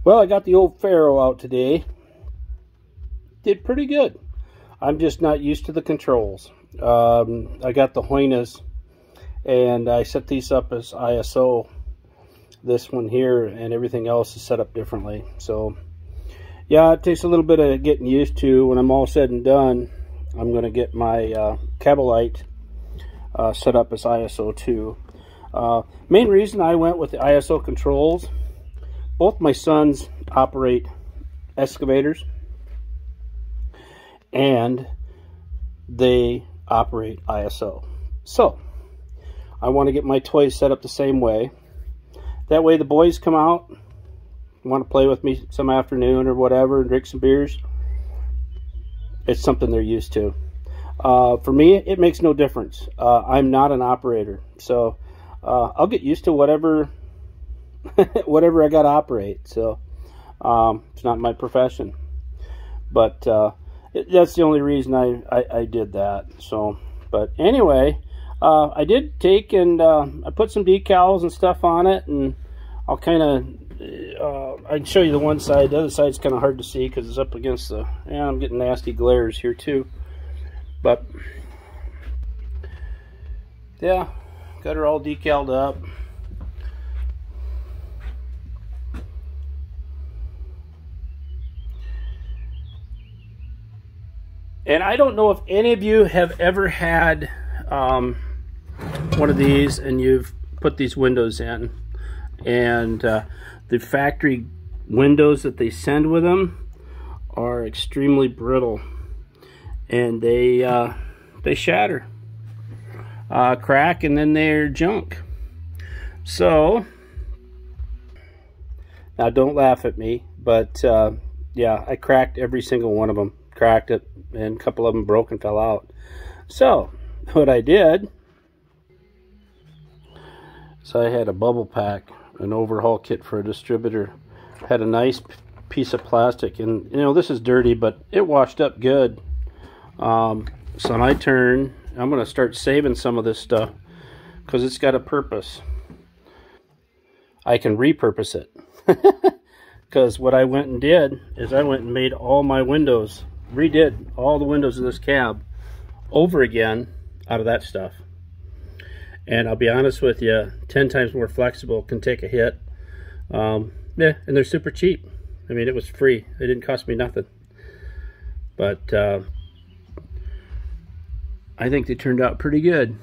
Well, I got the old Pharaoh out today. Did pretty good. I'm just not used to the controls. I got the Hoynas, and I set these up as ISO. This one here and everything else is set up differently. So, yeah, it takes a little bit of getting used to. When I'm all said and done, I'm going to get my Cabalite set up as ISO too. Main reason I went with the ISO controls, both my sons operate excavators and they operate ISO. So I want to get my toys set up the same way. That way the boys come out, want to play with me some afternoon or whatever and drink some beers. It's something they're used to. For me, it makes no difference. I'm not an operator, so I'll get used to whatever whatever I got to operate. So it's not my profession, but that's the only reason I did that. So, but anyway, I did take and I put some decals and stuff on it, and I'll kind of I can show you the one side. The other side's kind of hard to see because it's up against the, and I'm getting nasty glares here too. But yeah, got her all decaled up. And I don't know if any of you have ever had one of these and you've put these windows in, and the factory windows that they send with them are extremely brittle, and they shatter, crack, and then they're junk. So now don't laugh at me, but yeah, I cracked every single one of them. Cracked it, and a couple of them broke and fell out. So what I did, so I had a bubble pack, an overhaul kit for a distributor, had a nice piece of plastic, and you know, this is dirty, but it washed up good. So my turn, I'm going to start saving some of this stuff because it's got a purpose. I can repurpose it. Because what I went and did is I went and made all my windows, redid all the windows of this cab over again out of that stuff. And I'll be honest with you, 10 times more flexible, can take a hit. Yeah, and they're super cheap. I mean, it was free. It didn't cost me nothing. But I think they turned out pretty good.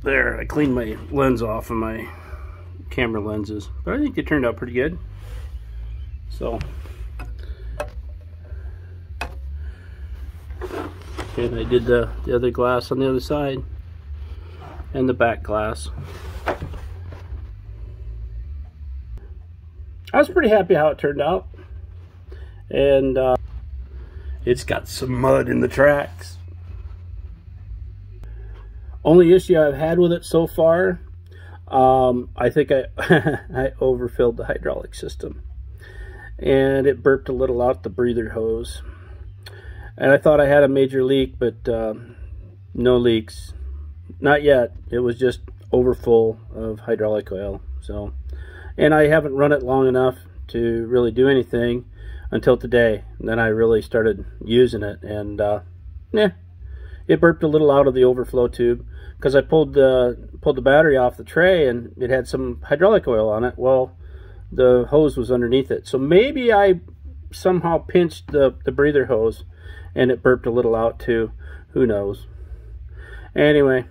There, I cleaned my lens off of my camera lenses, but I think they turned out pretty good. So, and I did the other glass on the other side and the back glass. I was pretty happy how it turned out, and it's got some mud in the tracks. Only issue I've had with it so far, I think I overfilled the hydraulic system, and it burped a little out the breather hose. And I thought I had a major leak, but no leaks, not yet. It was just overfull of hydraulic oil. So, and I haven't run it long enough to really do anything until today. And then I really started using it, and yeah, it burped a little out of the overflow tube because I pulled the battery off the tray and it had some hydraulic oil on it. Well, the hose was underneath it, so maybe I somehow pinched the breather hose and it burped a little out too. Who knows? Anyway,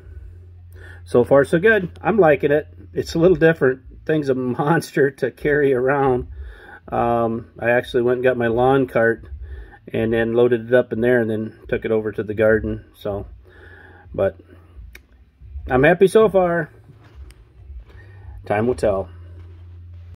so far so good. I'm liking it. It's a little different. Thing's a monster to carry around. I actually went and got my lawn cart and then loaded it up in there and then took it over to the garden. So, but I'm happy so far. Time will tell.